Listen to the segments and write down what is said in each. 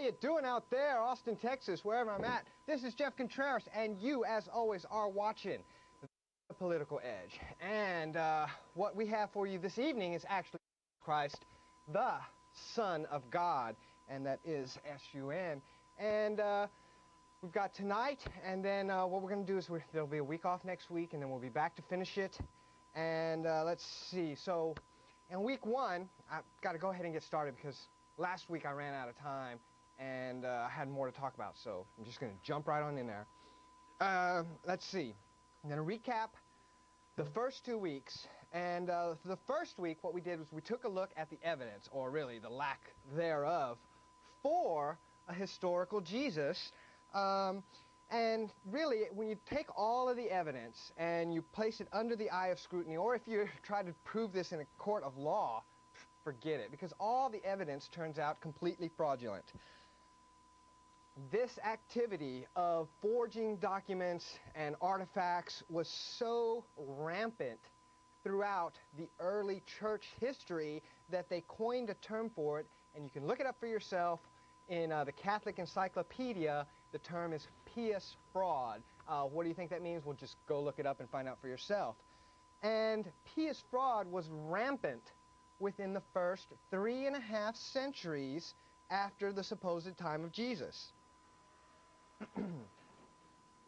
you doing out there, Austin, Texas, wherever I'm at? This is Jeff Contreras, and you, as always, are watching The Political Edge. And what we have for you this evening is actually Christ, the Son of God, and that is S-U-N. And we've got tonight, and then what we're going to do is there'll be a week off next week, and then we'll be back to finish it. And let's see. So in week one, I've got to go ahead and get started because last week I ran out of time, and I had more to talk about, so I'm just going to jump right on in there. Let's see. I'm going to recap the first 2 weeks, and the first week what we did was we took a look at the evidence, or really the lack thereof, for a historical Jesus. And really, when you take all of the evidence and you place it under the eye of scrutiny, or if you try to prove this in a court of law, forget it, because all the evidence turns out completely fraudulent. This activity of forging documents and artifacts was so rampant throughout the early church history that they coined a term for it, and you can look it up for yourself in the Catholic Encyclopedia. The term is pious fraud. What do you think that means? Well, just go look it up and find out for yourself. And pious fraud was rampant within the first 3.5 centuries after the supposed time of Jesus.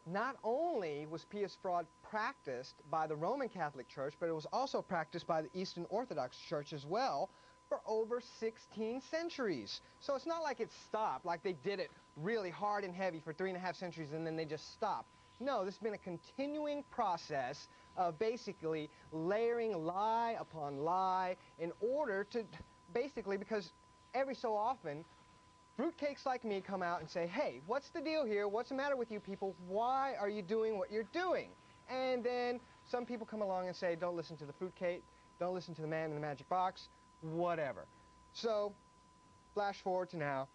Not only was pious fraud practiced by the Roman Catholic Church, but it was also practiced by the Eastern Orthodox Church as well for over 16 centuries. So it's not like it stopped, like they did it really hard and heavy for 3.5 centuries and then they just stopped. No, this has been a continuing process of basically layering lie upon lie in order to basically, because every so often fruitcakes like me come out and say, hey, what's the deal here? What's the matter with you people? Why are you doing what you're doing? And then some people come along and say, don't listen to the fruitcake, don't listen to the man in the magic box, whatever. So, flash forward to now,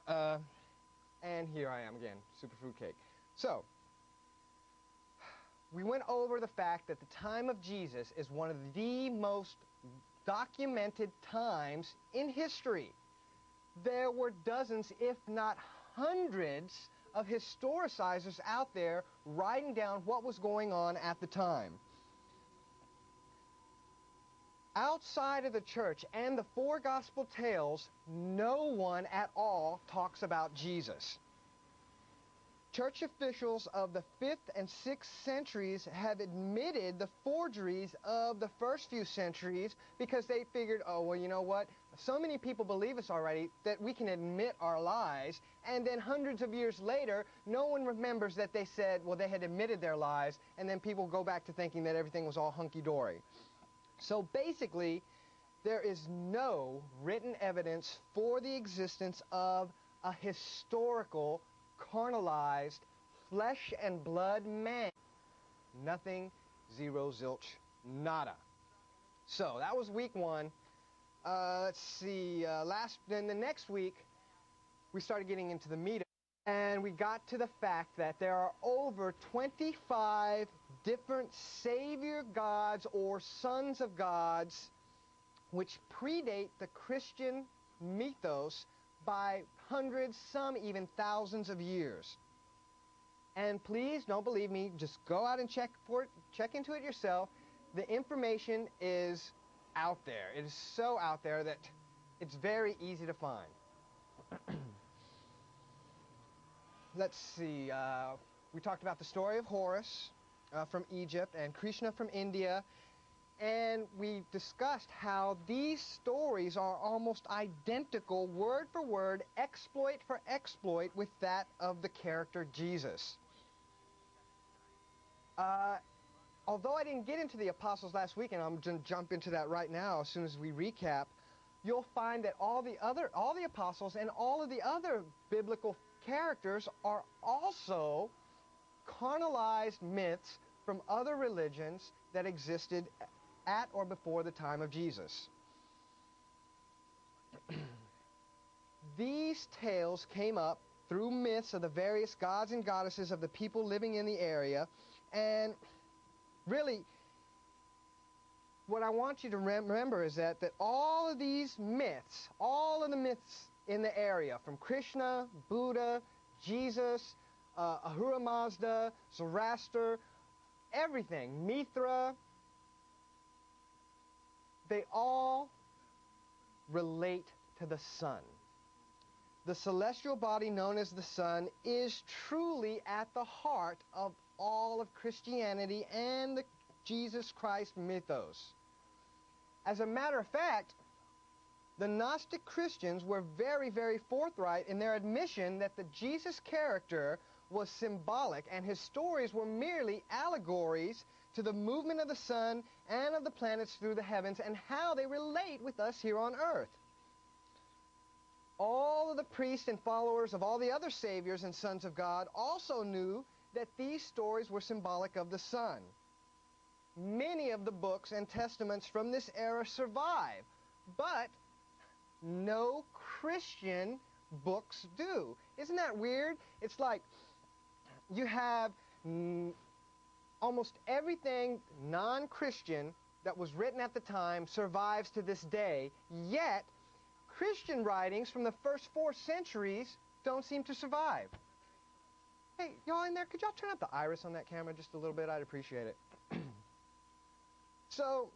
and here I am again, super fruitcake. So, we went over the fact that the time of Jesus is one of the most documented times in history. There were dozens, if not hundreds, of historicizers out there writing down what was going on at the time. Outside of the church and the 4 gospel tales, no one at all talks about Jesus. Church officials of the 5th and 6th centuries have admitted the forgeries of the first few centuries because they figured, oh, well, you know what? So many people believe us already that we can admit our lies, and then hundreds of years later, no one remembers that they said, well, they had admitted their lies, and then people go back to thinking that everything was all hunky-dory. So basically, there is no written evidence for the existence of a historical, carnalized, flesh and blood man. Nothing, zero, zilch, nada. So that was week one. Let's see, then the next week, we started getting into the meat, and we got to the fact that there are over 25 different savior gods or sons of gods which predate the Christian mythos by hundreds, some even thousands of years. And please don't believe me, just go out and check into it yourself. The information is out there. It is so out there that it's very easy to find. Let's see, we talked about the story of Horus from Egypt and Krishna from India, and we discussed how these stories are almost identical, word for word, exploit for exploit, with that of the character Jesus. Although I didn't get into the apostles last week, and I'm going to jump into that right now as soon as we recap, you'll find that all the apostles and all of the other biblical characters are also carnalized myths from other religions that existed at or before the time of Jesus. These tales came up through myths of the various gods and goddesses of the people living in the area, and really, what I want you to remember is that all of these myths, all of the myths in the area, from Krishna, Buddha, Jesus, Ahura Mazda, Zoroaster, everything, Mithra, they all relate to the sun. The celestial body known as the sun is truly at the heart of all of Christianity and the Jesus Christ mythos. As a matter of fact, the Gnostic Christians were very, very forthright in their admission that the Jesus character was symbolic and his stories were merely allegories to the movement of the sun and of the planets through the heavens and how they relate with us here on earth. All of the priests and followers of all the other saviors and sons of God also knew that these stories were symbolic of the sun. Many of the books and testaments from this era survive, but no Christian books do. Isn't that weird? It's like you have almost everything non-Christian that was written at the time survives to this day, yet Christian writings from the first 4 centuries don't seem to survive. Hey, y'all in there, could y'all turn up the iris on that camera just a little bit? I'd appreciate it. So,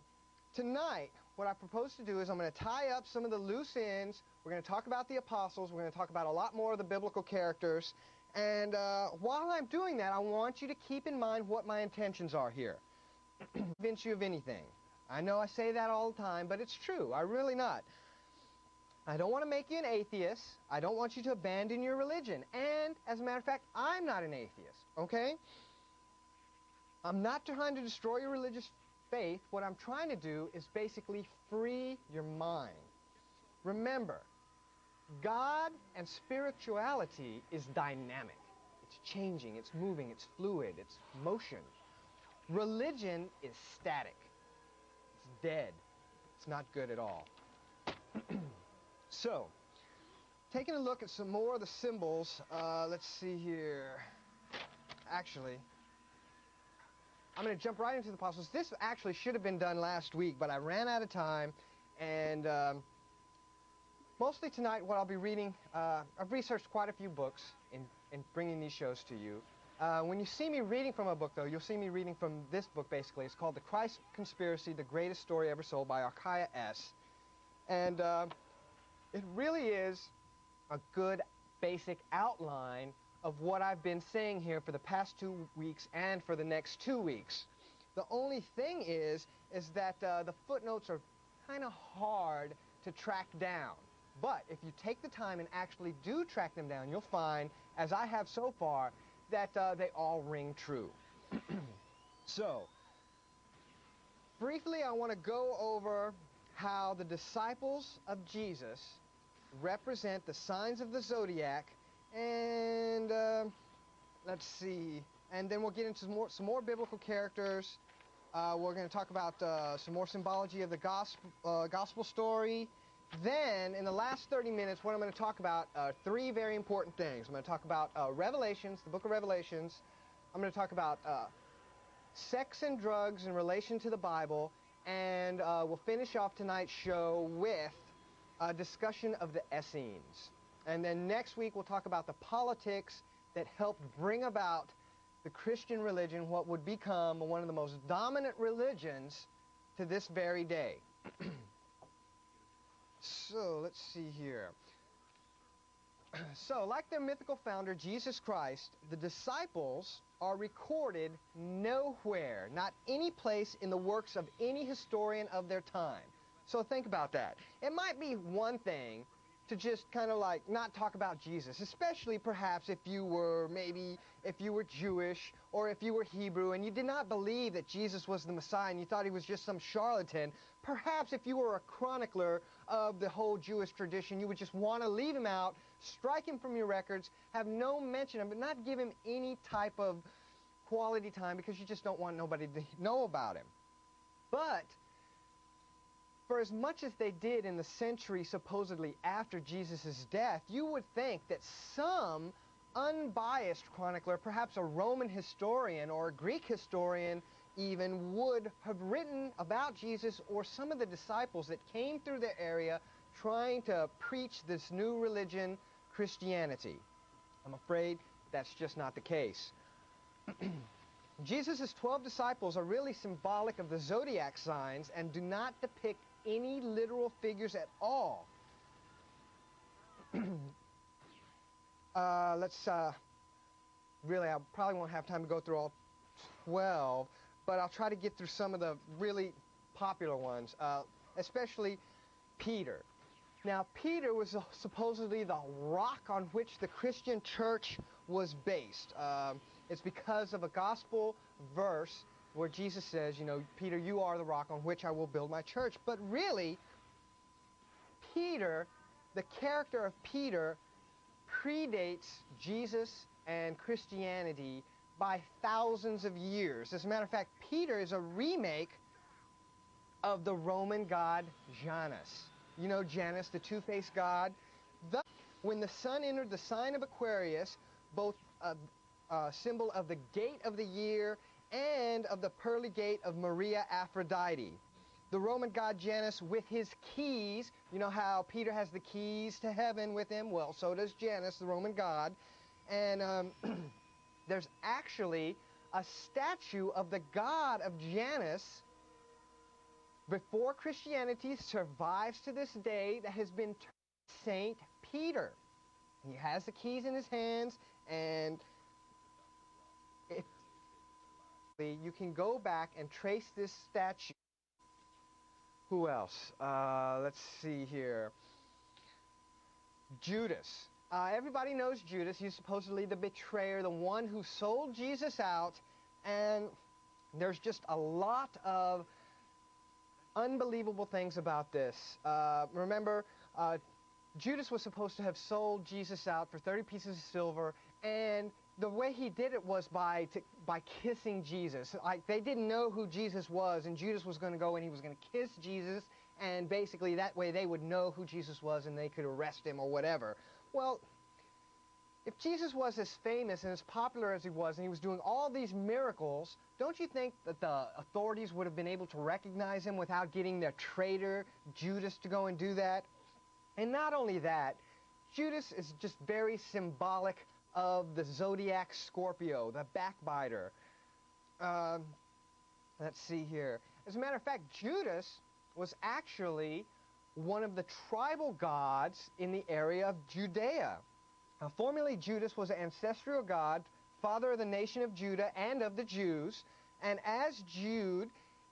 tonight, what I propose to do is I'm going to tie up some of the loose ends. We're going to talk about the apostles. We're going to talk about a lot more of the biblical characters. And while I'm doing that, I want you to keep in mind what my intentions are here. Convince you of anything. I know I say that all the time, but it's true. I'm really not. I don't want to make you an atheist. I don't want you to abandon your religion. And, as a matter of fact, I'm not an atheist, okay? I'm not trying to destroy your religious faith. What I'm trying to do is basically free your mind. Remember, God and spirituality is dynamic. It's changing, it's moving, it's fluid, it's motion. Religion is static. It's dead. It's not good at all. So, taking a look at some more of the symbols, let's see here. Actually, I'm going to jump right into the apostles. This actually should have been done last week, but I ran out of time. And mostly tonight what I'll be reading, I've researched quite a few books in bringing these shows to you. When you see me reading from a book, though, you'll see me reading from this book, basically. It's called The Christ Conspiracy, The Greatest Story Ever Sold by Archaia S. And it really is a good basic outline of what I've been saying here for the past 2 weeks and for the next 2 weeks. The only thing is that the footnotes are kind of hard to track down. But if you take the time and actually do track them down, you'll find, as I have so far, that they all ring true. So, briefly, I want to go over how the disciples of Jesus represent the signs of the zodiac, and let's see, and then we'll get into some more biblical characters. We're going to talk about some more symbology of the gospel story. Then, in the last 30 minutes, what I'm going to talk about are 3 very important things. I'm going to talk about Revelations, the book of Revelations. I'm going to talk about sex and drugs in relation to the Bible, and we'll finish off tonight's show with a discussion of the Essenes. And then next week we'll talk about the politics that helped bring about the Christian religion, what would become one of the most dominant religions to this very day. So, let's see here. So, like their mythical founder, Jesus Christ, the disciples are recorded nowhere, not any place in the works of any historian of their time. So think about that. It might be one thing to just kind of like not talk about Jesus, especially perhaps if you were Jewish or if you were Hebrew and you did not believe that Jesus was the Messiah and you thought he was just some charlatan. Perhaps if you were a chronicler of the whole Jewish tradition, you would just want to leave him out, strike him from your records, have no mention of him, but not give him any type of quality time because you just don't want nobody to know about him. But for as much as they did in the century supposedly after Jesus' death, you would think that some unbiased chronicler, perhaps a Roman historian or a Greek historian even, would have written about Jesus or some of the disciples that came through their area trying to preach this new religion, Christianity. I'm afraid that's just not the case. Jesus' 12 disciples are really symbolic of the zodiac signs and do not depict any literal figures at all. Really, I probably won't have time to go through all 12, but I'll try to get through some of the really popular ones, especially Peter. Now, Peter was supposedly the rock on which the Christian church was based. It's because of a gospel verse where Jesus says, you know, Peter, you are the rock on which I will build my church. But really, Peter, the character of Peter, predates Jesus and Christianity by thousands of years. As a matter of fact, Peter is a remake of the Roman god Janus. You know Janus, the two-faced god? When the sun entered the sign of Aquarius, both a symbol of the gate of the year and of the pearly gate of Maria Aphrodite. The Roman god Janus with his keys, you know how Peter has the keys to heaven with him? Well, so does Janus, the Roman god. And there's actually a statue of the god of Janus before Christianity survives to this day that has been termed Saint Peter. He has the keys in his hands, and you can go back and trace this statue. Who else? Let's see here. Judas. Everybody knows Judas. He's supposedly the betrayer, the one who sold Jesus out, and there's just a lot of unbelievable things about this. Remember, Judas was supposed to have sold Jesus out for 30 pieces of silver, and the way he did it was by kissing Jesus. Like, they didn't know who Jesus was, and Judas was going to go and he was going to kiss Jesus, and basically that way they would know who Jesus was and they could arrest him or whatever. Well, if Jesus was as famous and as popular as he was, and he was doing all these miracles, don't you think that the authorities would have been able to recognize him without getting their traitor Judas to go and do that? And not only that, Judas is just very symbolic of the zodiac Scorpio, the backbiter. Let's see here. As a matter of fact, Judas was actually one of the tribal gods in the area of Judea. Formerly, Judas was an ancestral god, father of the nation of Judah and of the Jews. And as Jude,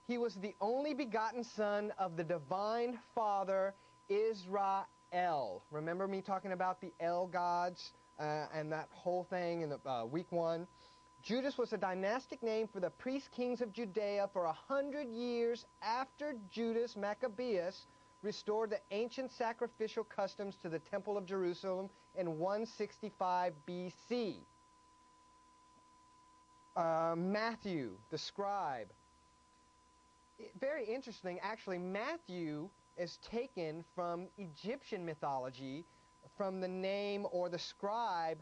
he was the only begotten son of the divine father, Israel. Remember me talking about the El gods and that whole thing in the week 1? Judas was a dynastic name for the priest kings of Judea for 100 years after Judas Maccabeus restored the ancient sacrificial customs to the Temple of Jerusalem in 165 BC. Matthew, the scribe. Very interesting, actually. Matthew is taken from Egyptian mythology, from the name or the scribe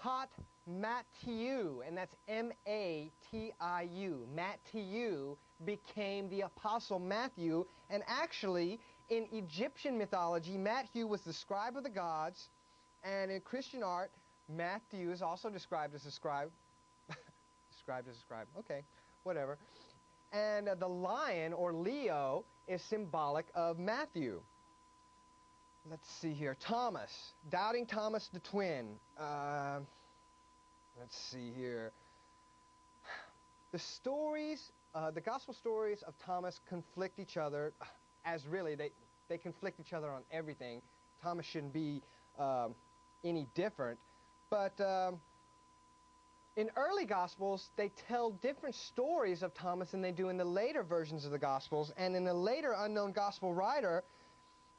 taught Matthew, and that's M-A-T-I-U. Matthew became the Apostle Matthew, and actually, in Egyptian mythology, Matthew was the scribe of the gods, and in Christian art, Matthew is also described as a scribe. Described as a scribe. Okay, whatever. And the lion, or Leo, is symbolic of Matthew. Let's see here. Thomas. Doubting Thomas the twin. Let's see here. The stories, the gospel stories of Thomas conflict each other, as really they conflict each other on everything. Thomas shouldn't be any different. But in early Gospels, they tell different stories of Thomas than they do in the later versions of the Gospels. And in a later unknown Gospel writer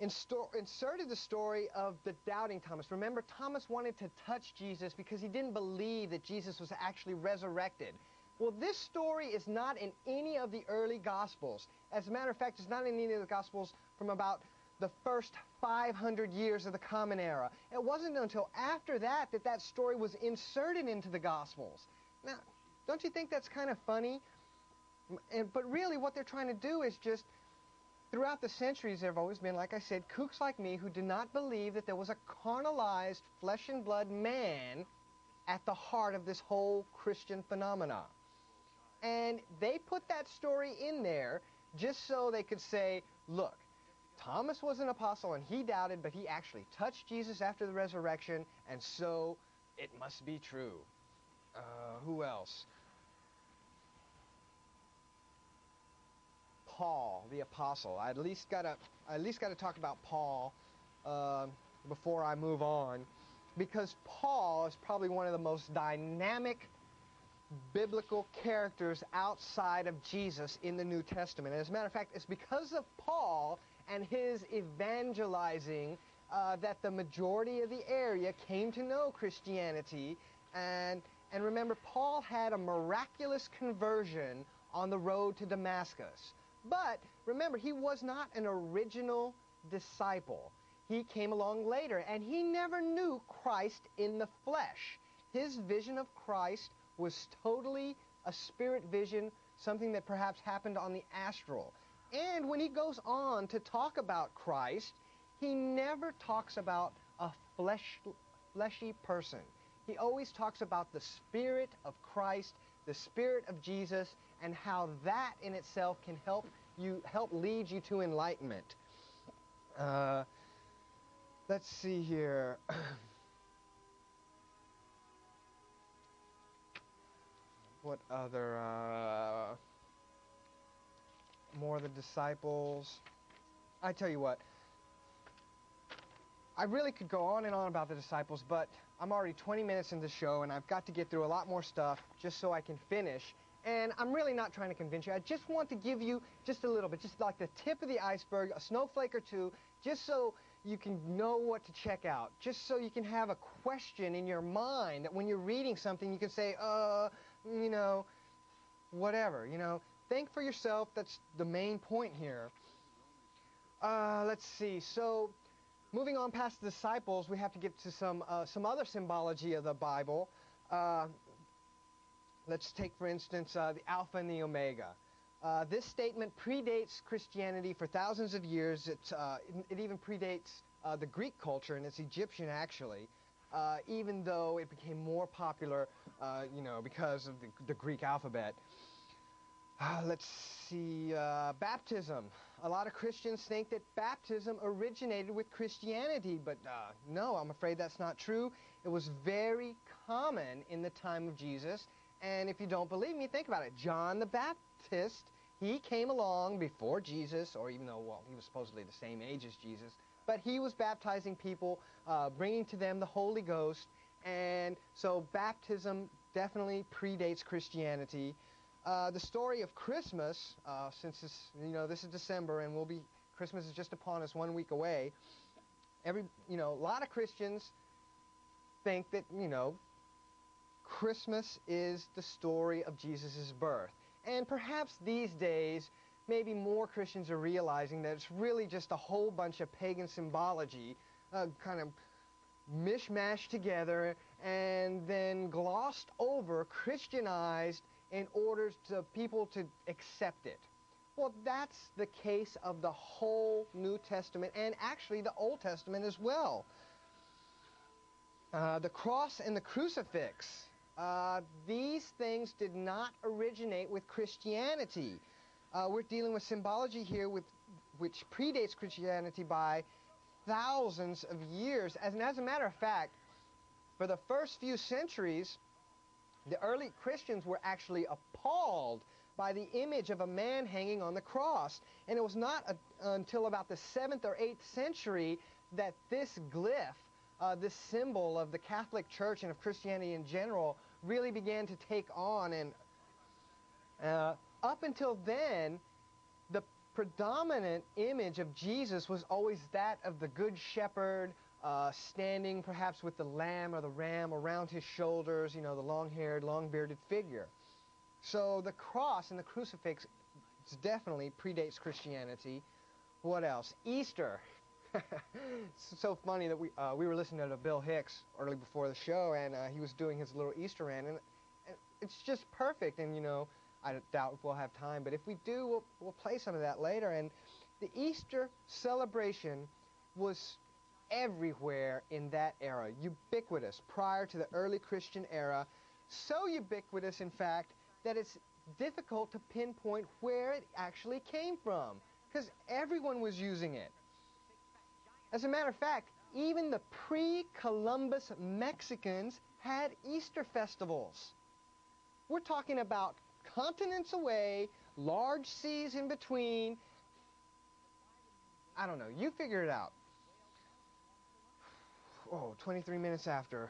inserted the story of the doubting Thomas. Remember, Thomas wanted to touch Jesus because he didn't believe that Jesus was actually resurrected. Well, this story is not in any of the early Gospels. As a matter of fact, it's not in any of the Gospels from about the first 500 years of the Common Era. It wasn't until after that that that story was inserted into the Gospels. Now, don't you think that's kind of funny? But really what they're trying to do is just throughout the centuries, there have always been, like I said, kooks like me who did not believe that there was a carnalized flesh and blood man at the heart of this whole Christian phenomena. And they put that story in there just so they could say, look, Thomas was an apostle and he doubted, but he actually touched Jesus after the resurrection, and so it must be true. Who else? Paul, the apostle. I at least gotta talk about Paul before I move on, because Paul is probably one of the most dynamic biblical characters outside of Jesus in the New Testament. And as a matter of fact, it's because of Paul and his evangelizing that the majority of the area came to know Christianity. And remember, Paul had a miraculous conversion on the road to Damascus. But remember, he was not an original disciple. He came along later, and he never knew Christ in the flesh. His vision of Christ was totally a spirit vision, something that perhaps happened on the astral. And when he goes on to talk about Christ, he never talks about a fleshy person. He always talks about the Spirit of Christ, the Spirit of Jesus, and how that in itself can help lead you to enlightenment. Let's see here. What other, more of the disciples? I tell you what, I really could go on and on about the disciples, but I'm already 20 minutes into the show, and I've got to get through a lot more stuff just so I can finish. And I'm really not trying to convince you. I just want to give you just a little bit, just like the tip of the iceberg, a snowflake or two, just so you can know what to check out, just so you can have a question in your mind that when you're reading something, you can say, you know, whatever, you know. Think for yourself. That's the main point here. Let's see. So, moving on past the disciples, we have to get to some other symbology of the Bible. Let's take, for instance, the Alpha and the Omega. This statement predates Christianity for thousands of years. It even predates the Greek culture, and it's Egyptian actually, even though it became more popular, you know, because of the Greek alphabet. Let's see, baptism. A lot of Christians think that baptism originated with Christianity, but no, I'm afraid that's not true. It was very common in the time of Jesus, and if you don't believe me, think about it. John the Baptist, he came along before Jesus, or even though, well, he was supposedly the same age as Jesus, but he was baptizing people, bringing to them the Holy Ghost, and so baptism definitely predates Christianity. The story of Christmas, since this, you know, this is December and Christmas is just upon us 1 week away. A lot of Christians think that, you know, Christmas is the story of Jesus' birth. And perhaps these days, maybe more Christians are realizing that it's really just a whole bunch of pagan symbology, kind of mishmashed together and then glossed over, Christianized, in order to people to accept it. Well, that's the case of the whole New Testament and actually the Old Testament as well. The cross and the crucifix, these things did not originate with Christianity. We're dealing with symbology here which predates Christianity by thousands of years. As a matter of fact, for the first few centuries, the early Christians were actually appalled by the image of a man hanging on the cross. And it was not until about the 7th or 8th century that this glyph, this symbol of the Catholic Church and of Christianity in general, really began to take on. And up until then, the predominant image of Jesus was always that of the Good Shepherd, standing perhaps with the lamb or the ram around his shoulders, you know, the long-haired, long-bearded figure. So the cross and the crucifix definitely predates Christianity. What else? Easter. It's so funny that we were listening to Bill Hicks early before the show, and he was doing his little Easter rant, and it's just perfect. And you know, I doubt we'll have time, but if we do, we'll play some of that later. And The Easter celebration was everywhere in that era, ubiquitous prior to the early Christian era, so ubiquitous, in fact, that it's difficult to pinpoint where it actually came from, because everyone was using it. As a matter of fact, even the pre-Columbus Mexicans had Easter festivals. We're talking about continents away, large seas in between. I don't know, you figure it out. Oh, 23 minutes after.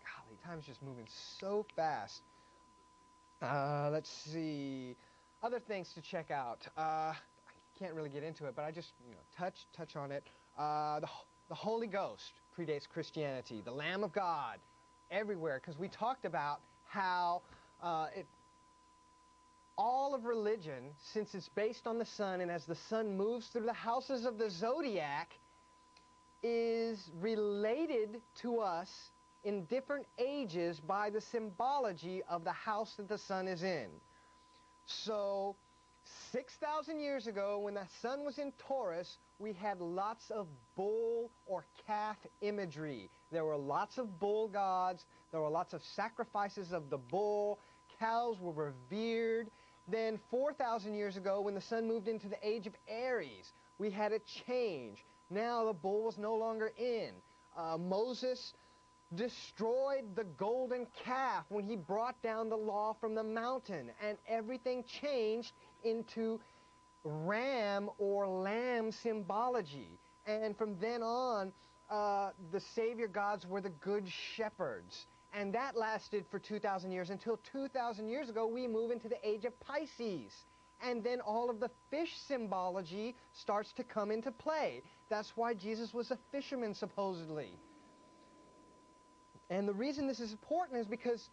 Golly, time's just moving so fast. Let's see. Other things to check out. I can't really get into it, but I just, touch on it. The Holy Ghost predates Christianity. The Lamb of God, everywhere, because we talked about how all of religion, since it's based on the sun, and as the sun moves through the houses of the zodiac, is related to us in different ages by the symbology of the house that the sun is in. So 6,000 years ago, when the sun was in Taurus, we had lots of bull or calf imagery. There were lots of bull gods. There were lots of sacrifices of the bull. Cows were revered. Then 4,000 years ago, when the sun moved into the age of Aries, we had a change. Now the bull was no longer in. Moses destroyed the golden calf when he brought down the law from the mountain, and everything changed into ram or lamb symbology. And from then on, the savior gods were the good shepherds. And that lasted for 2,000 years until 2,000 years ago we move into the age of Pisces. And then all of the fish symbology starts to come into play. That's why Jesus was a fisherman, supposedly. And the reason this is important is because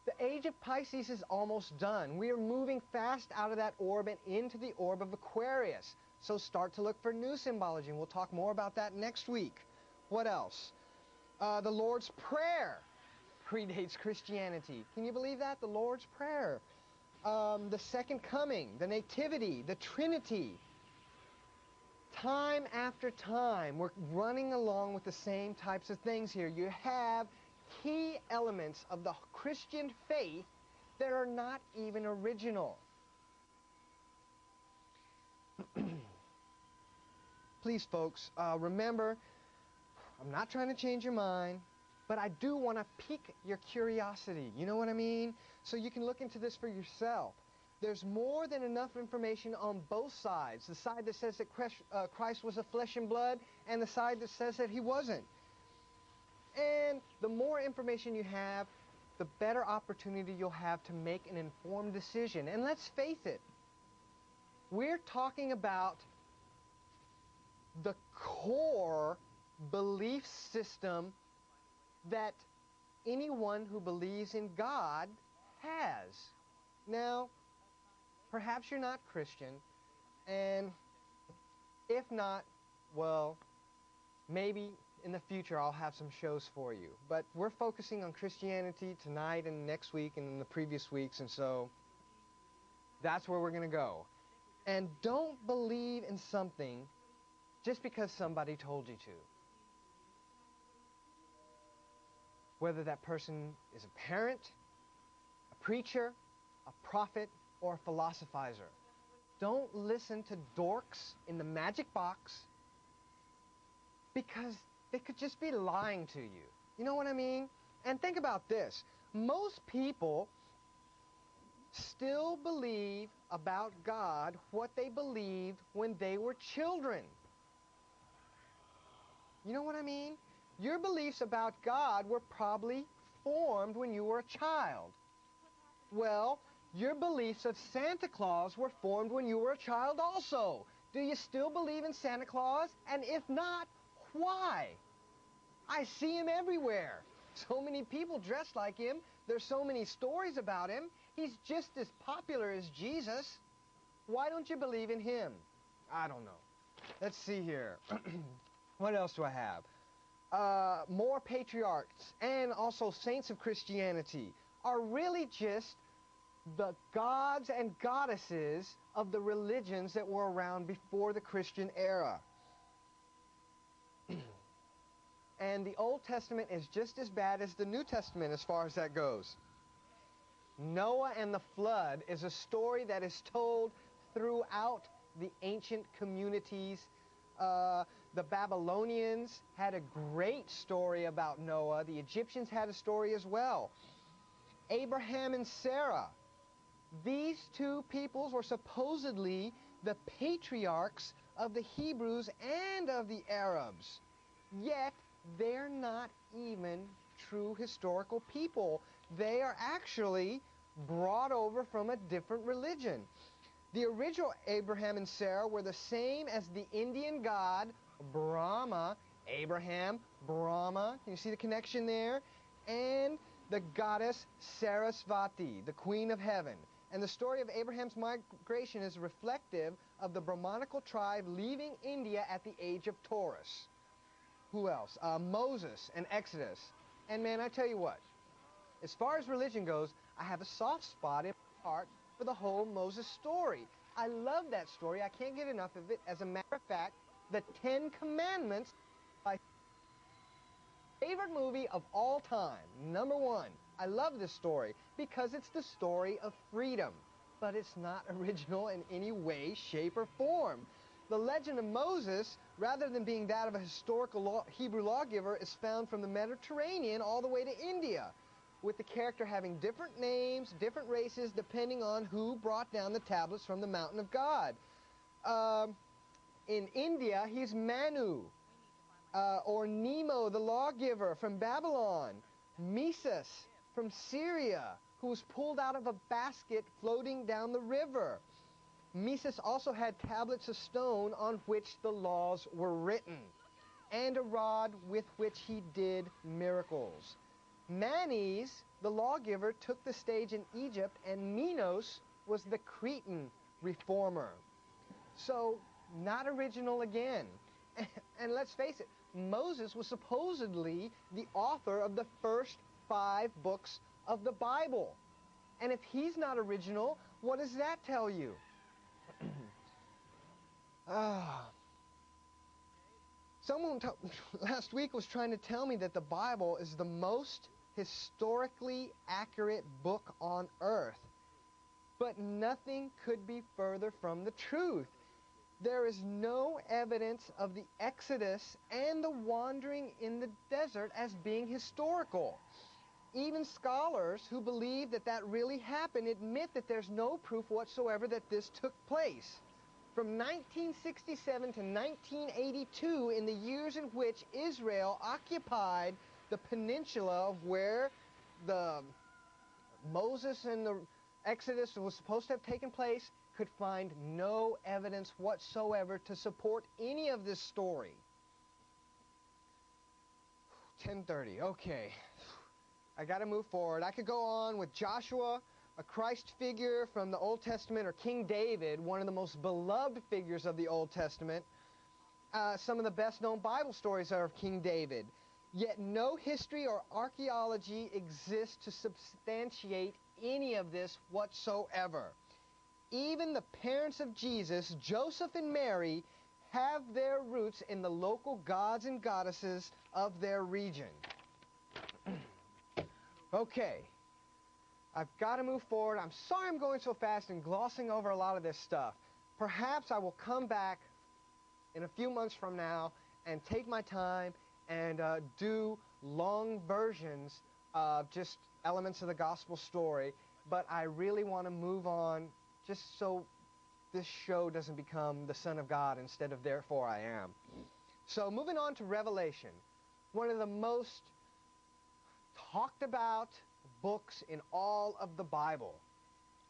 the age of Pisces is almost done. We are moving fast out of that orb and into the orb of Aquarius. So start to look for new symbology, and we'll talk more about that next week. What else? The Lord's Prayer predates Christianity. Can you believe that? The Lord's Prayer. The Second Coming, the Nativity, the Trinity. Time after time, we're running along with the same types of things here. You have key elements of the Christian faith that are not even original. Please, folks, remember, I'm not trying to change your mind, but I do want to pique your curiosity. You know what I mean? So you can look into this for yourself. There's more than enough information on both sides. The side that says that Christ was of flesh and blood, and the side that says that he wasn't. And the more information you have, the better opportunity you'll have to make an informed decision. And let's face it, we're talking about the core belief system that anyone who believes in God has. Now, perhaps you're not Christian, and if not, well, maybe in the future I'll have some shows for you. But we're focusing on Christianity tonight and next week and in the previous weeks, and so that's where we're going to go. And don't believe in something just because somebody told you to. Whether that person is a parent, a preacher, a prophet, or a philosophizer. Don't listen to dorks in the magic box because they could just be lying to you. You know what I mean? And think about this. Most people still believe about God what they believed when they were children. You know what I mean? Your beliefs about God were probably formed when you were a child. Well, your beliefs of Santa Claus were formed when you were a child also. Do you still believe in Santa Claus? And if not, why? I see him everywhere. So many people dressed like him. There's so many stories about him. He's just as popular as Jesus. Why don't you believe in him? I don't know. Let's see here. What else do I have? More patriarchs and also saints of Christianity are really just the gods and goddesses of the religions that were around before the Christian era. And the Old Testament is just as bad as the New Testament as far as that goes. Noah and the flood is a story that is told throughout the ancient communities. The Babylonians had a great story about Noah. The Egyptians had a story as well. Abraham and Sarah. These two peoples were supposedly the patriarchs of the Hebrews and of the Arabs. Yet, they're not even true historical people. They are actually brought over from a different religion. The original Abraham and Sarah were the same as the Indian god Brahma, Abraham, Brahma, can you see the connection there? And the goddess Sarasvati, the queen of heaven. And the story of Abraham's migration is reflective of the Brahmanical tribe leaving India at the age of Taurus. Who else? Moses and Exodus. And man, I tell you what, as far as religion goes, I have a soft spot in my heart for the whole Moses story. I love that story. I can't get enough of it. As a matter of fact, the 10 Commandments, my favorite movie of all time, number one. I love this story because it's the story of freedom, but it's not original in any way, shape, or form. The legend of Moses, rather than being that of a historical Hebrew lawgiver, is found from the Mediterranean all the way to India, with the character having different names, different races, depending on who brought down the tablets from the mountain of God. In India, he's Manu, or Nemo, the lawgiver from Babylon. Mises from Syria, who was pulled out of a basket floating down the river. Mises also had tablets of stone on which the laws were written, and a rod with which he did miracles. Manes, the lawgiver, took the stage in Egypt, and Minos was the Cretan reformer. So, not original again. And let's face it, Moses was supposedly the author of the first 5 books of the Bible. And if he's not original, what does that tell you? Someone last week was trying to tell me that the Bible is the most historically accurate book on earth. But nothing could be further from the truth. There is no evidence of the Exodus and the wandering in the desert as being historical. Even scholars who believe that that really happened admit that there's no proof whatsoever that this took place. From 1967 to 1982, in the years in which Israel occupied the peninsula of where the Moses and the Exodus was supposed to have taken place, could find no evidence whatsoever to support any of this story. 10:30, okay. I got to move forward. I could go on with Joshua, a Christ figure from the Old Testament, or King David, one of the most beloved figures of the Old Testament. Some of the best-known Bible stories are of King David. Yet no history or archaeology exists to substantiate any of this whatsoever. Even the parents of Jesus, Joseph and Mary, have their roots in the local gods and goddesses of their region. Okay, I've got to move forward. I'm sorry I'm going so fast and glossing over a lot of this stuff. Perhaps I will come back in a few months from now and take my time and do long versions of just elements of the gospel story. But I really want to move on just so this show doesn't become the Son of God instead of There4Iam. So moving on to Revelation, one of the most talked about books in all of the Bible.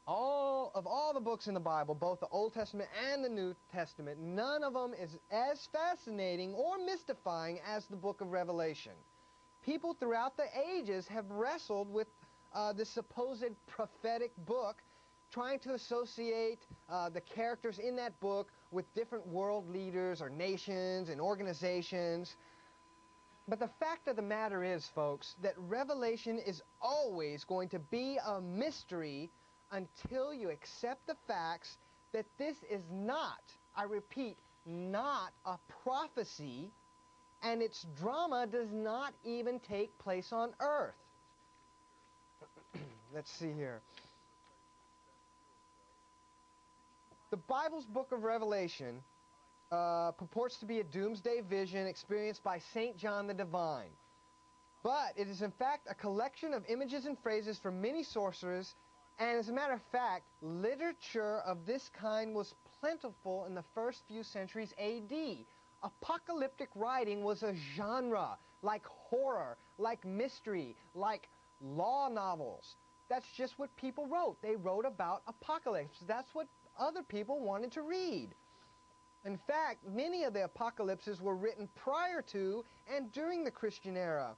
All the books in the Bible, both the Old Testament and the New Testament, none of them is as fascinating or mystifying as the book of Revelation. People throughout the ages have wrestled with this supposed prophetic book, trying to associate the characters in that book with different world leaders or nations and organizations. But the fact of the matter is, folks, that Revelation is always going to be a mystery until you accept the facts that this is not, I repeat, not a prophecy, and its drama does not even take place on earth. Let's see here. The Bible's book of Revelation purports to be a doomsday vision experienced by St. John the Divine. But it is in fact a collection of images and phrases from many sources, and as a matter of fact, literature of this kind was plentiful in the first few centuries A.D. Apocalyptic writing was a genre, like horror, like mystery, like law novels. That's just what people wrote. They wrote about apocalypse. That's what other people wanted to read. In fact, many of the apocalypses were written prior to and during the Christian era.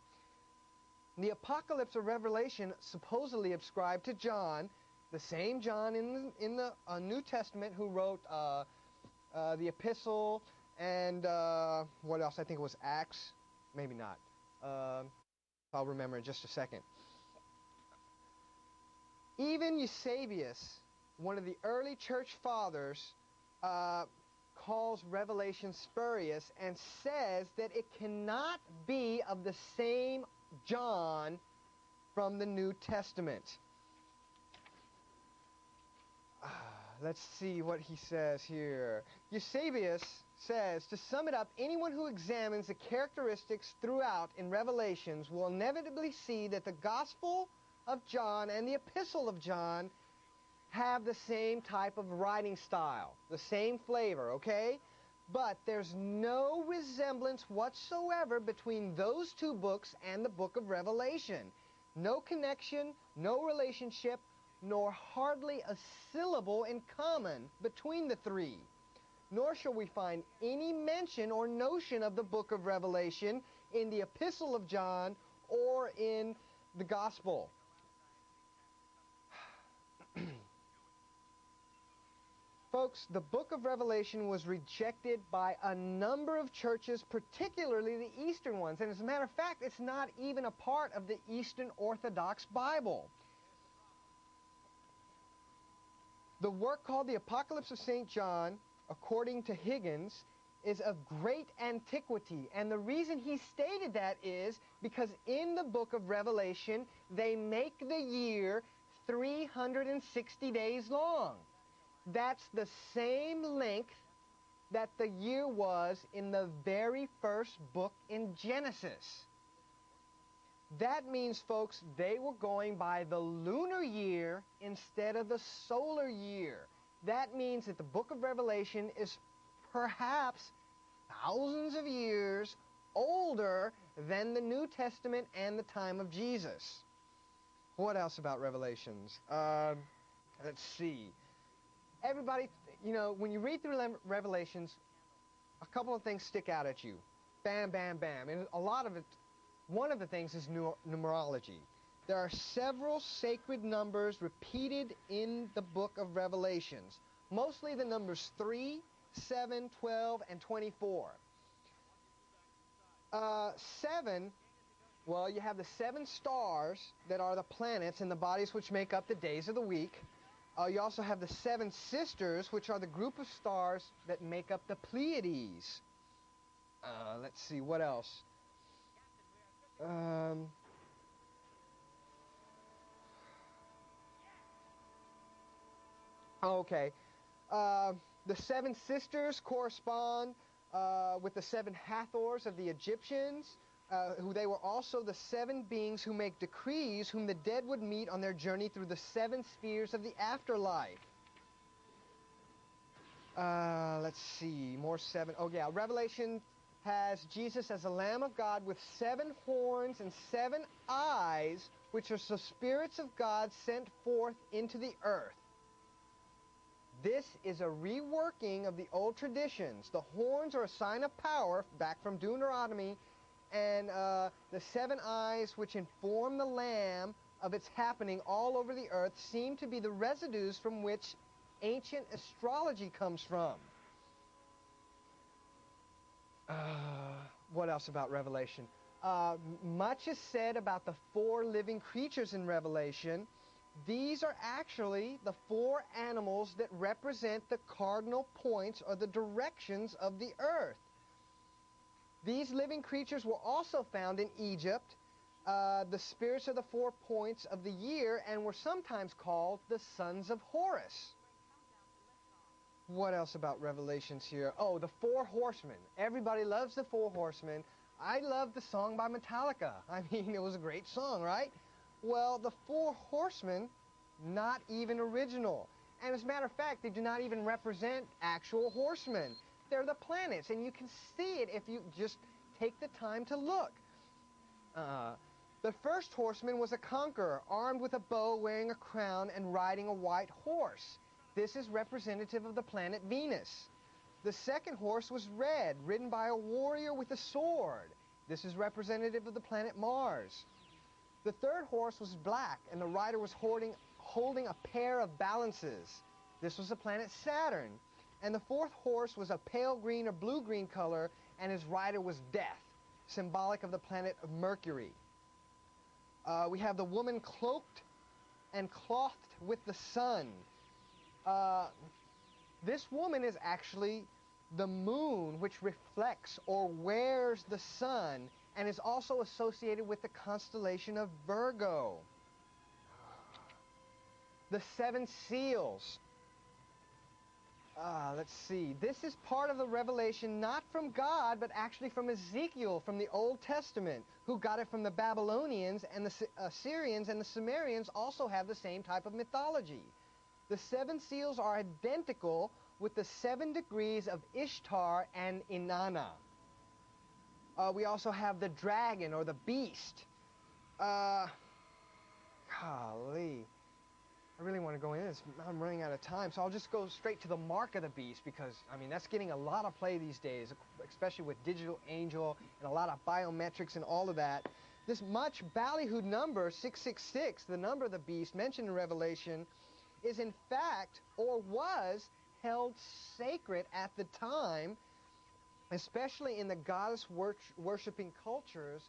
The Apocalypse of Revelation supposedly ascribed to John, the same John in the New Testament who wrote the Epistle and what else? I think it was Acts. Maybe not. I'll remember in just a second. Even Eusebius, one of the early church fathers, calls Revelation spurious and says that it cannot be of the same John from the New Testament. Let's see what he says here. Eusebius says, to sum it up, anyone who examines the characteristics throughout in Revelations will inevitably see that the Gospel of John and the Epistle of John have the same type of writing style, the same flavor, okay? But there's no resemblance whatsoever between those two books and the book of Revelation. No connection, no relationship, nor hardly a syllable in common between the three. Nor shall we find any mention or notion of the book of Revelation in the Epistle of John or in the Gospel. Folks, the book of Revelation was rejected by a number of churches, particularly the Eastern ones. And as a matter of fact, it's not even a part of the Eastern Orthodox Bible. The work called the Apocalypse of St. John, according to Higgins, is of great antiquity. And the reason he stated that is because in the book of Revelation, they make the year 360 days long. That's the same length that the year was in the very first book in Genesis. That means, folks, they were going by the lunar year instead of the solar year. That means that the book of Revelation is perhaps thousands of years older than the New Testament and the time of Jesus. What else about Revelations? Let's see. Everybody, you know, when you read through Revelations, a couple of things stick out at you. Bam, bam, bam. And a lot of it, one of the things is numerology. There are several sacred numbers repeated in the book of Revelations. Mostly the numbers 3, 7, 12, and 24. 7, well, you have the 7 stars that are the planets and the bodies which make up the days of the week. You also have the 7 sisters, which are the group of stars that make up the Pleiades. Let's see, what else? Okay. The 7 sisters correspond with the 7 Hathors of the Egyptians, who they were also the 7 beings who make decrees whom the dead would meet on their journey through the 7 spheres of the afterlife. Let's see, more 7. Oh yeah, Revelation has Jesus as a Lamb of God with 7 horns and 7 eyes, which are the spirits of God sent forth into the earth. This is a reworking of the old traditions. The horns are a sign of power, back from Deuteronomy, and the 7 eyes, which inform the Lamb of its happening all over the earth, seem to be the residues from which ancient astrology comes from. What else about Revelation? Much is said about the 4 living creatures in Revelation. These are actually the four animals that represent the cardinal points or the directions of the earth. These living creatures were also found in Egypt, the spirits of the 4 points of the year, and were sometimes called the sons of Horus. What else about Revelations here? Oh, the 4 horsemen. Everybody loves the 4 horsemen. I love the song by Metallica. I mean, it was a great song, right? Well, the 4 horsemen, not even original. And as a matter of fact, they do not even represent actual horsemen. They're the planets, and you can see it if you just take the time to look. The first horseman was a conqueror, armed with a bow, wearing a crown, and riding a white horse. This is representative of the planet Venus. The second horse was red, ridden by a warrior with a sword. This is representative of the planet Mars. The third horse was black, and the rider was holding a pair of balances. This was the planet Saturn. And the fourth horse was a pale green or blue-green color, and his rider was Death, symbolic of the planet of Mercury. We have the woman cloaked and clothed with the sun. This woman is actually the moon, which reflects or wears the sun, and is also associated with the constellation of Virgo. The 7 seals. Let's see. This is part of the revelation not from God, but actually from Ezekiel, from the Old Testament, who got it from the Babylonians, and the Assyrians and the Sumerians also have the same type of mythology. The 7 seals are identical with the 7 degrees of Ishtar and Inanna. We also have the dragon or the beast. Golly. I really want to go into this. I'm running out of time, so I'll just go straight to the mark of the beast because, I mean, that's getting a lot of play these days, especially with digital angel and a lot of biometrics and all of that. This much ballyhooed number, 666, the number of the beast mentioned in Revelation, is in fact, or was, held sacred at the time, especially in the goddess worshipping cultures,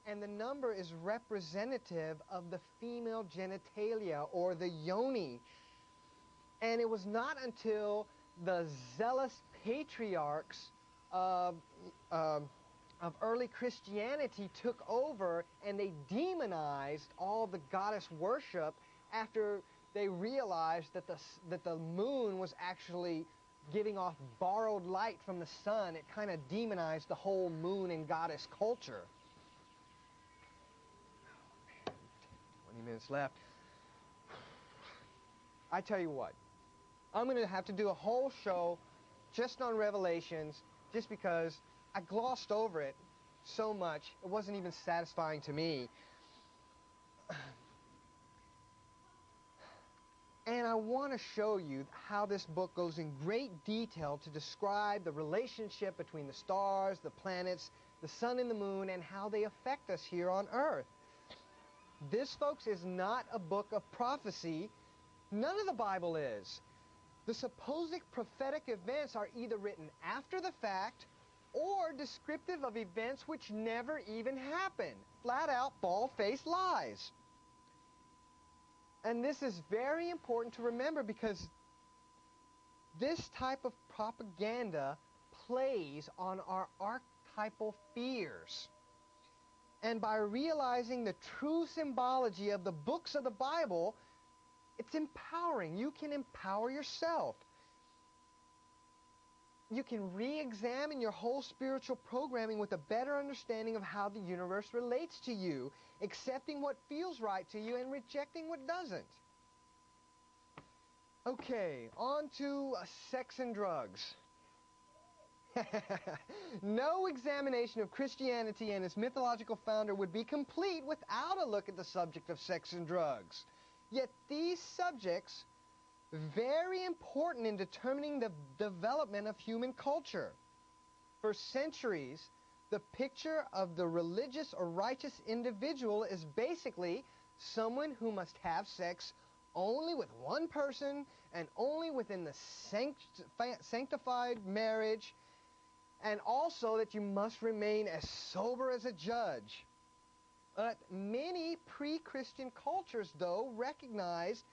and the number is representative of the female genitalia, or the yoni. And it was not until the zealous patriarchs of early Christianity took over and they demonized all the goddess worship after they realized that the moon was actually giving off borrowed light from the sun. It kind of demonized the whole moon and goddess culture. 20 minutes left. I tell you what, I'm going to have to do a whole show just on Revelations, just because I glossed over it so much, it wasn't even satisfying to me. And I want to show you how this book goes in great detail to describe the relationship between the stars, the planets, the sun and the moon, and how they affect us here on Earth. This, folks, is not a book of prophecy. None of the Bible is. The supposed prophetic events are either written after the fact or descriptive of events which never even happened. Flat out, bald-faced lies. And this is very important to remember because this type of propaganda plays on our archetypal fears. And by realizing the true symbology of the books of the Bible, it's empowering. You can empower yourself. You can re-examine your whole spiritual programming with a better understanding of how the universe relates to you, accepting what feels right to you and rejecting what doesn't. Okay, on to sex and drugs. No examination of Christianity and its mythological founder would be complete without a look at the subject of sex and drugs. Yet these subjects very important in determining the development of human culture. For centuries, the picture of the religious or righteous individual is basically someone who must have sex only with one person and only within the sanctified marriage, and also that you must remain as sober as a judge. But many pre-Christian cultures, though, recognized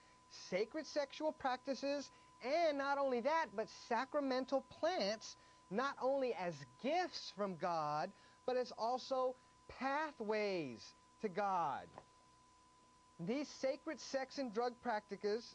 sacred sexual practices, and not only that, but sacramental plants, not only as gifts from God, but as also pathways to God. These sacred sex and drug practices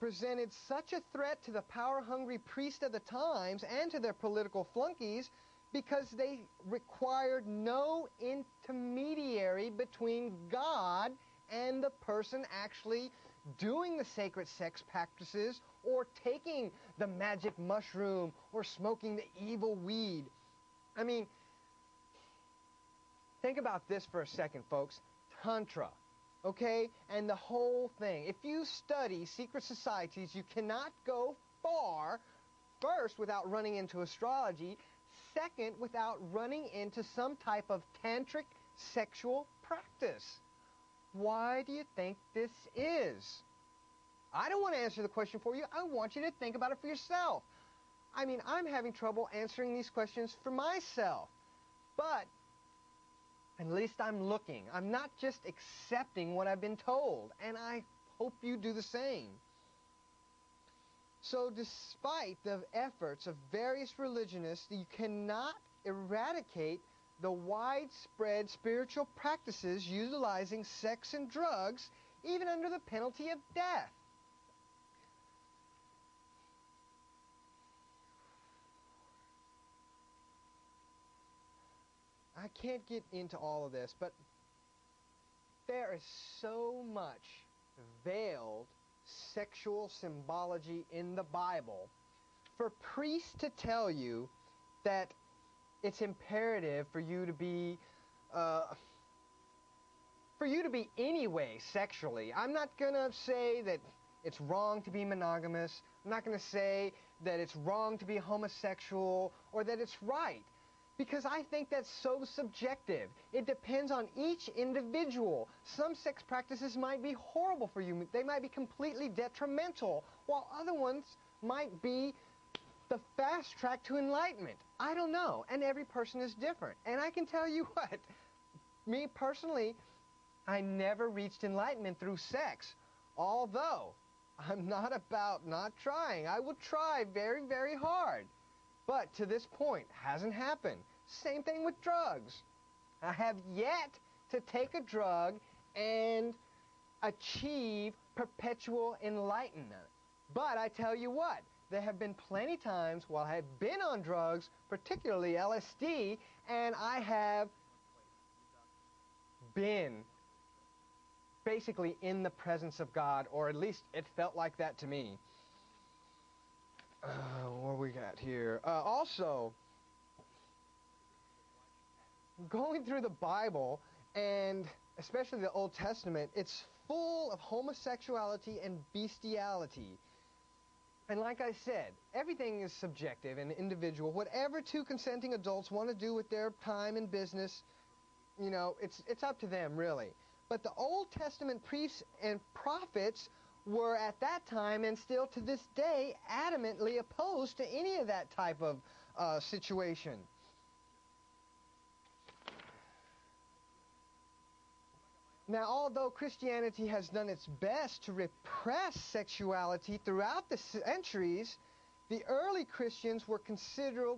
presented such a threat to the power-hungry priests of the times and to their political flunkies because they required no intermediary between God and the person actually doing the sacred sex practices or taking the magic mushroom or smoking the evil weed. I mean, think about this for a second, folks. Tantra, okay? And the whole thing. If you study secret societies, you cannot go far, first, without running into astrology, second, without running into some type of tantric sexual practice. Why do you think this is? I don't want to answer the question for you. I want you to think about it for yourself. I mean, I'm having trouble answering these questions for myself. But at least I'm looking. I'm not just accepting what I've been told. And I hope you do the same. So despite the efforts of various religionists, you cannot eradicate the widespread spiritual practices utilizing sex and drugs, even under the penalty of death. I can't get into all of this, but there is so much veiled sexual symbology in the Bible for priests to tell you that it's imperative for you to be anyway sexually. I'm not going to say that it's wrong to be monogamous. I'm not going to say that it's wrong to be homosexual or that it's right. Because I think that's so subjective. It depends on each individual. Some sex practices might be horrible for you. They might be completely detrimental, while other ones might be the fast track to enlightenment. I don't know. And every person is different. And I can tell you what, me personally, I never reached enlightenment through sex. Although, I'm not about not trying. I will try very, very hard. But to this point, hasn't happened. Same thing with drugs. I have yet to take a drug and achieve perpetual enlightenment. But I tell you what, there have been plenty times while I have been on drugs, particularly LSD, and I have been basically in the presence of God, or at least it felt like that to me. What we got here? Also, going through the Bible, and especially the Old Testament, it's full of homosexuality and bestiality. And like I said, everything is subjective and individual. Whatever two consenting adults want to do with their time and business, you know, it's up to them, really. But the Old Testament priests and prophets were at that time and still to this day adamantly opposed to any of that type of situation. Now, although Christianity has done its best to repress sexuality throughout the centuries, the early Christians were considered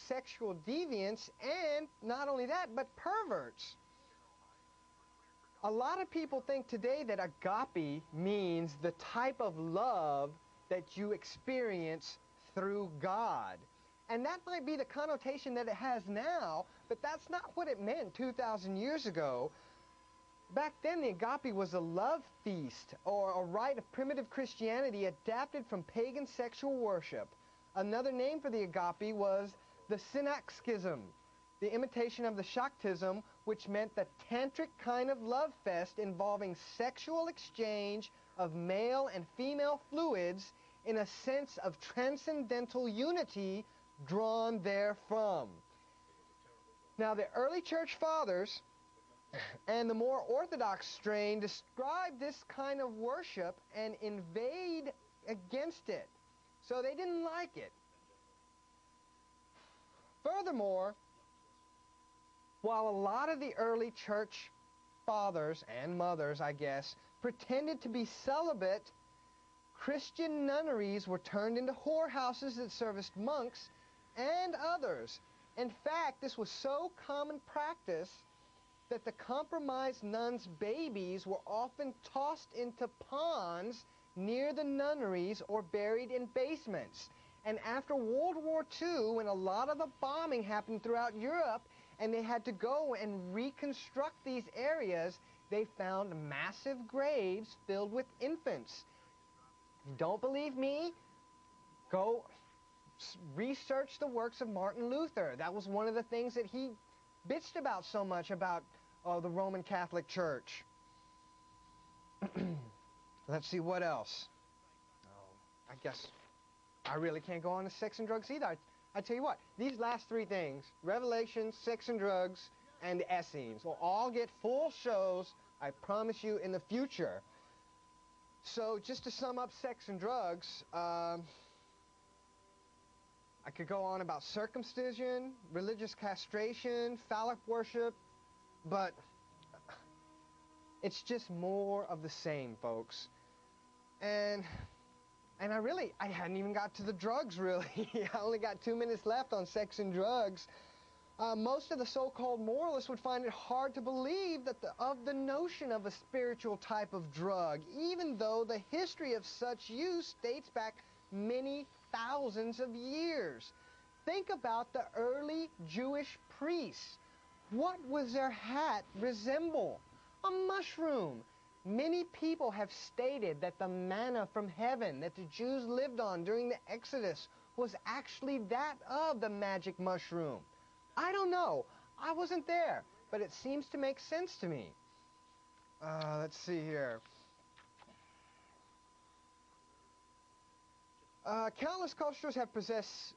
sexual deviants, and not only that, but perverts. A lot of people think today that agape means the type of love that you experience through God. And that might be the connotation that it has now, but that's not what it meant 2,000 years ago. Back then, the agape was a love feast, or a rite of primitive Christianity adapted from pagan sexual worship. Another name for the agape was the synaxism, the imitation of the Shaktism, which meant the tantric kind of love fest involving sexual exchange of male and female fluids in a sense of transcendental unity drawn therefrom. Now, the early church fathers and the more orthodox strain described this kind of worship and inveighed against it. So they didn't like it. Furthermore, While a lot of the early church fathers and mothers, I guess, pretended to be celibate, Christian nunneries were turned into whorehouses that serviced monks and others. In fact, this was so common practice that the compromised nuns' babies were often tossed into ponds near the nunneries or buried in basements. And after World War II, when a lot of the bombing happened throughout Europe, and they had to go and reconstruct these areas, they found massive graves filled with infants. Don't believe me? Go research the works of Martin Luther. That was one of the things that he bitched about so much about the Roman Catholic Church. Let's see what else. I guess I really can't go on to sex and drugs either. I tell you what, these last three things, Revelation, sex and drugs, and the Essenes, will all get full shows, I promise you, in the future. So just to sum up sex and drugs, I could go on about circumcision, religious castration, phallic worship, but it's just more of the same, folks. And I hadn't even got to the drugs, really. I only got 2 minutes left on sex and drugs. Most of the so-called moralists would find it hard to believe that of the notion of a spiritual type of drug, even though the history of such use dates back many thousands of years. Think about the early Jewish priests. What was their hat resemble? A mushroom. Many people have stated that the manna from heaven that the Jews lived on during the Exodus was actually that of the magic mushroom. I don't know. I wasn't there, but it seems to make sense to me. Let's see here. Countless cultures have possessed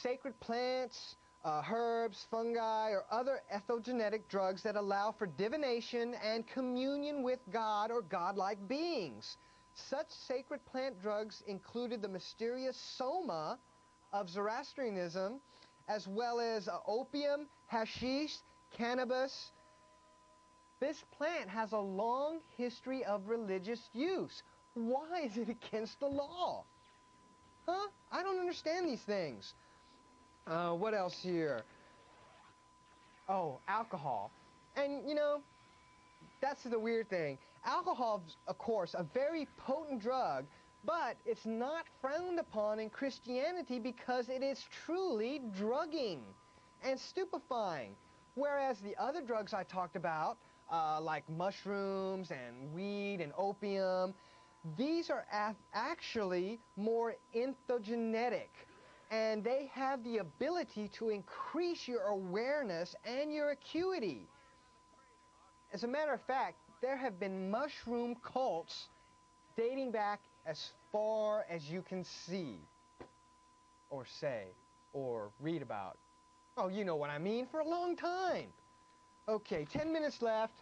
sacred plants, herbs, fungi, or other ethogenetic drugs that allow for divination and communion with God or godlike beings. Such sacred plant drugs included the mysterious soma of Zoroastrianism, as well as opium, hashish, cannabis. This plant has a long history of religious use. Why is it against the law? Huh? I don't understand these things. What else here? Oh, alcohol. And, you know, that's the weird thing. Alcohol is, of course, a very potent drug, but it's not frowned upon in Christianity because it is truly drugging and stupefying. Whereas the other drugs I talked about, like mushrooms and weed and opium, these are actually more entheogenetic. And they have the ability to increase your awareness and your acuity. As a matter of fact, there have been mushroom cults dating back as far as you can see, or say, or read about. Oh, you know what I mean, for a long time. Okay, 10 minutes left,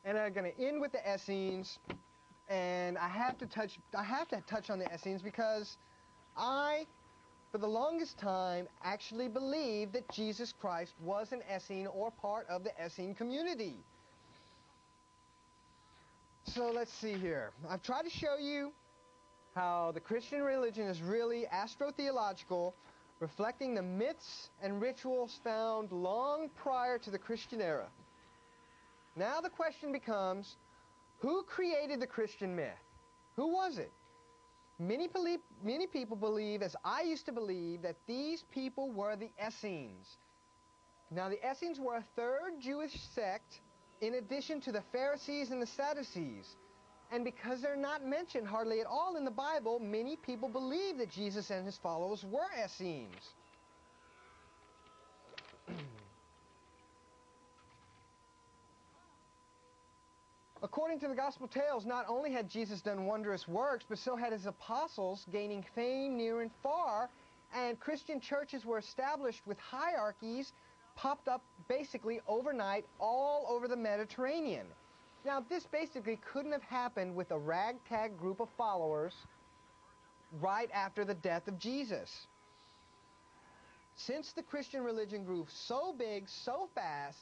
and I'm going to end with the Essenes, and I have to touch on the Essenes because for the longest time, actually believed that Jesus Christ was an Essene or part of the Essene community. So let's see here. I've tried to show you how the Christian religion is really astrotheological, reflecting the myths and rituals found long prior to the Christian era. Now the question becomes, who created the Christian myth? Who was it? Many people believe, as I used to believe, that these people were the Essenes. Now, the Essenes were a third Jewish sect in addition to the Pharisees and the Sadducees. And because they're not mentioned hardly at all in the Bible, many people believe that Jesus and his followers were Essenes. According to the Gospel tales, not only had Jesus done wondrous works, but so had his apostles, gaining fame near and far, and Christian churches were established with hierarchies, popped up basically overnight all over the Mediterranean. Now, this basically couldn't have happened with a ragtag group of followers right after the death of Jesus. Since the Christian religion grew so big, so fast,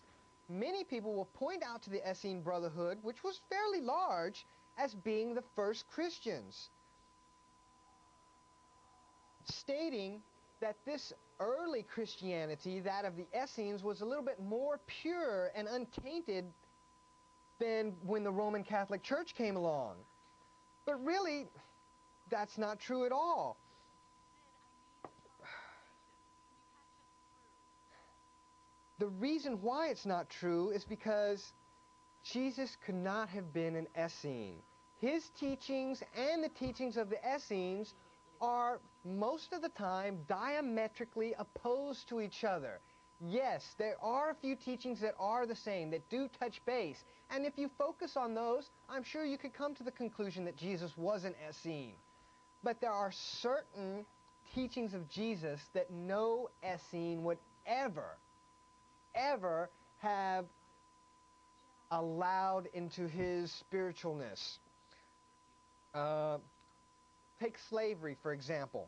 many people will point out to the Essene Brotherhood, which was fairly large, as being the first Christians, stating that this early Christianity, that of the Essenes, was a little bit more pure and untainted than when the Roman Catholic Church came along. But really, that's not true at all. The reason why it's not true is because Jesus could not have been an Essene. His teachings and the teachings of the Essenes are most of the time diametrically opposed to each other. Yes, there are a few teachings that are the same, that do touch base, and if you focus on those, I'm sure you could come to the conclusion that Jesus was an Essene. But there are certain teachings of Jesus that no Essene would ever have allowed into his spiritualness. Take slavery, for example.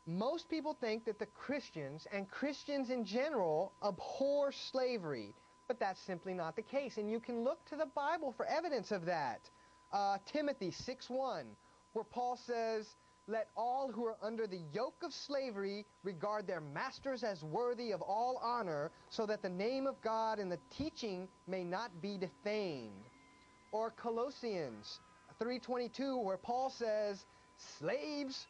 Most people think that the Christians, and Christians in general, abhor slavery, but that's simply not the case, and you can look to the Bible for evidence of that. Timothy 6:1, where Paul says, "Let all who are under the yoke of slavery regard their masters as worthy of all honor, so that the name of God and the teaching may not be defamed." Or Colossians 3:22, where Paul says, "Slaves,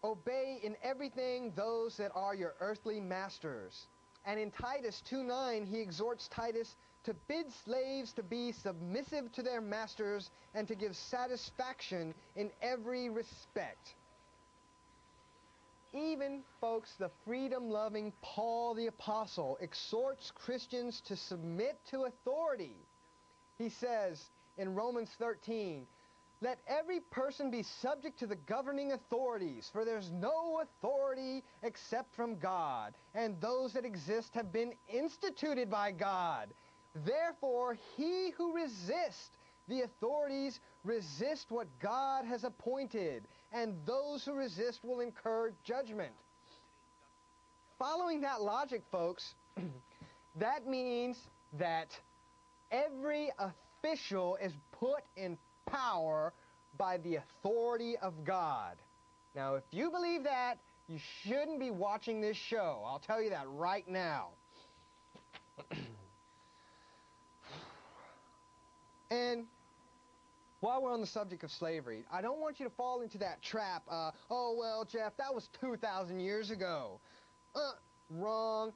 obey in everything those that are your earthly masters." And in Titus 2:9, he exhorts Titus to bid slaves to be submissive to their masters and to give satisfaction in every respect. Even, folks, the freedom-loving Paul the Apostle exhorts Christians to submit to authority. He says in Romans 13, "Let every person be subject to the governing authorities, for there's no authority except from God, and those that exist have been instituted by God. Therefore, he who resists the authorities resist what God has appointed, and those who resist will incur judgment." Following that logic, folks, that means that every official is put in power by the authority of God. Now, if you believe that, you shouldn't be watching this show. I'll tell you that right now. And while we're on the subject of slavery, I don't want you to fall into that trap. Oh, well, Jeff, that was 2,000 years ago. Wrong.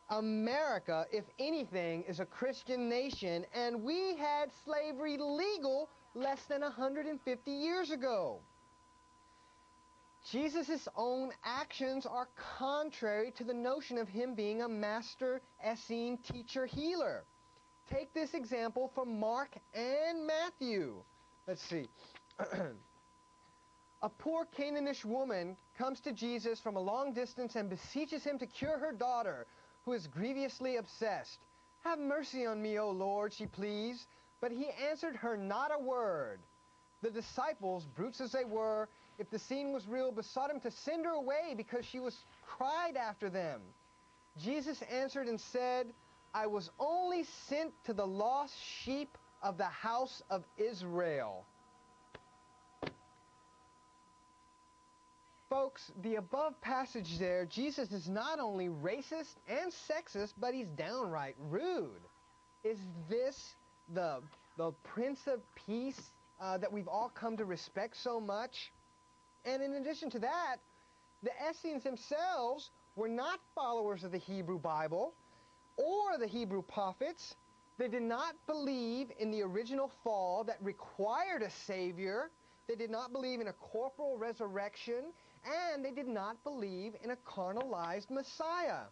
America, if anything, is a Christian nation, and we had slavery legal less than 150 years ago. Jesus' own actions are contrary to the notion of him being a master Essene teacher healer. Take this example from Mark and Matthew. Let's see. A poor Canaanite woman comes to Jesus from a long distance and beseeches him to cure her daughter, who is grievously obsessed. "Have mercy on me, O Lord," she pleads, but he answered her not a word. The disciples, brutes as they were, if the scene was real, besought him to send her away because she was cried after them. Jesus answered and said, "I was only sent to the lost sheep of the house of Israel." Folks, the above passage there, Jesus is not only racist and sexist, but he's downright rude. Is this the Prince of Peace that we've all come to respect so much? And in addition to that, the Essenes themselves were not followers of the Hebrew Bible or the Hebrew prophets. They did not believe in the original fall that required a Savior. They did not believe in a corporal resurrection, and they did not believe in a carnalized Messiah.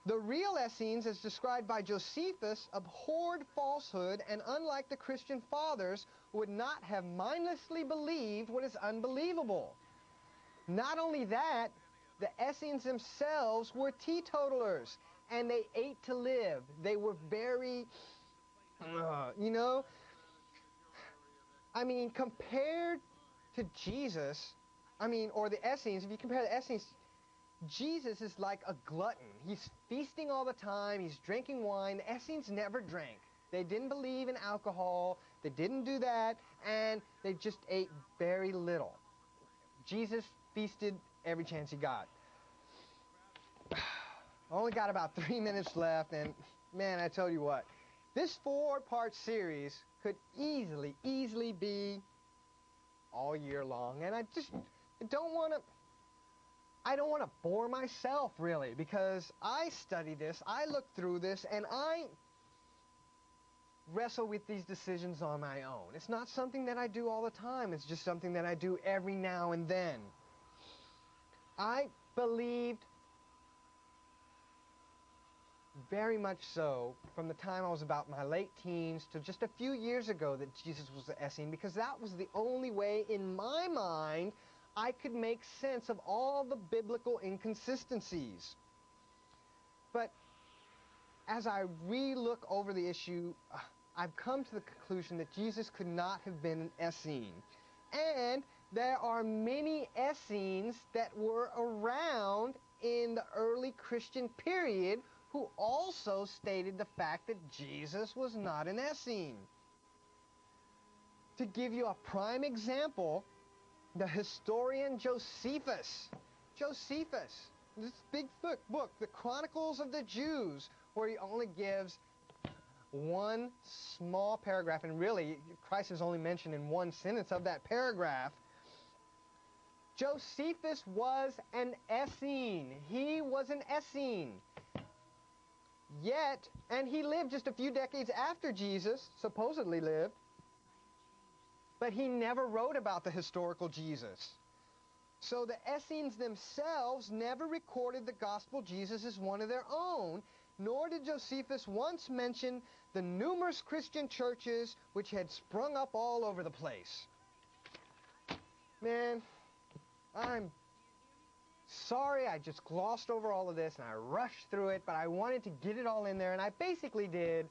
The real Essenes, as described by Josephus, abhorred falsehood, and unlike the Christian fathers, would not have mindlessly believed what is unbelievable. Not only that, the Essenes themselves were teetotalers, and they ate to live. They were very, I mean, compared to Jesus, or the Essenes, if you compare the Essenes, Jesus is like a glutton. He's feasting all the time. He's drinking wine. The Essenes never drank. They didn't believe in alcohol. They didn't do that, and they just ate very little. Jesus feasted every chance he got. Only got about 3 minutes left, and man, I tell you what, this 4-part series could easily be all year long, and I don't want to bore myself, really, because I study this, I look through this, and I wrestle with these decisions on my own. It's not something that I do all the time. It's just something that I do every now and then. I believed very much so from the time I was about my late teens to just a few years ago that Jesus was the Essene, because that was the only way in my mind I could make sense of all the biblical inconsistencies. But as I re-look over the issue, I've come to the conclusion that Jesus could not have been an Essene. And there are many Essenes that were around in the early Christian period who also stated the fact that Jesus was not an Essene. To give you a prime example, the historian Josephus, this big book, the Chronicles of the Jews, where he only gives one small paragraph, and really Christ is only mentioned in one sentence of that paragraph. Josephus was an Essene. He was an Essene. Yet, and he lived just a few decades after Jesus supposedly lived, but he never wrote about the historical Jesus. So the Essenes themselves never recorded the gospel Jesus as one of their own, nor did Josephus once mention the numerous Christian churches which had sprung up all over the place. Man, I'm sorry I just glossed over all of this and I rushed through it, but I wanted to get it all in there, and I basically did.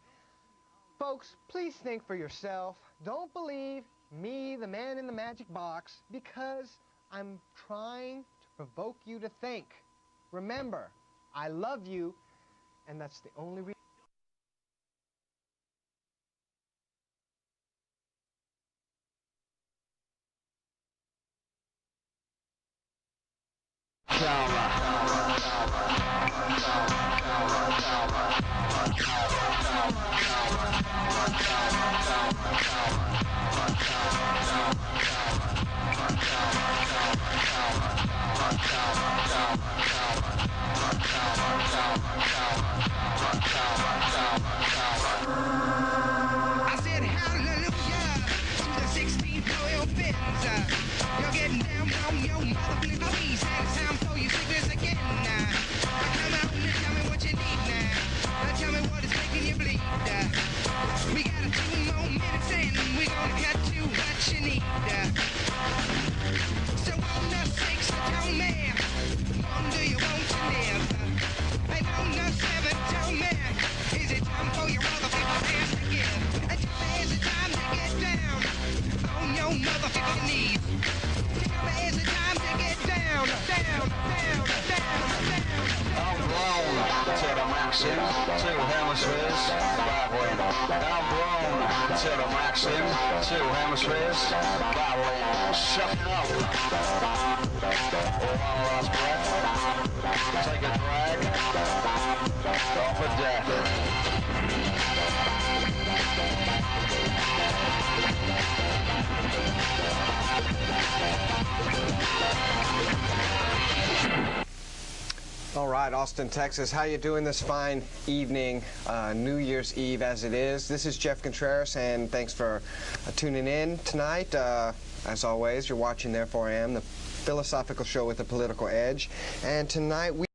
Folks, please think for yourself. Don't believe me, the man in the magic box, because I'm trying to provoke you to think. Remember, I love you, and that's the only reason. I said hallelujah to the 16th oil fins. You're getting down on your motherfucking knees, and it's time for you sickness again. Come out and tell me what you need now. Tell me what is making you bleed. We got 2 more minutes and we're gonna cut to what you need. So on the 6, tell me, do you want to live? And on the 7, tell me, is it time for your motherfucking hands to give? And tell me, is it time to get down on your motherfucking knees? Tell me, is it time to get down? I'm blown to the maxim, 2 hemispheres, 5 wind. I'm blown to the maxim, 2 hemispheres, 5 wind. Shut up. One last breath. Take a drag. Off a death. All right, Austin, Texas, how you doing this fine evening, New Year's Eve as it is? This is Jeff Contreras, and thanks for tuning in tonight. As always, you're watching There4Iam, the philosophical show with a political edge. And tonight we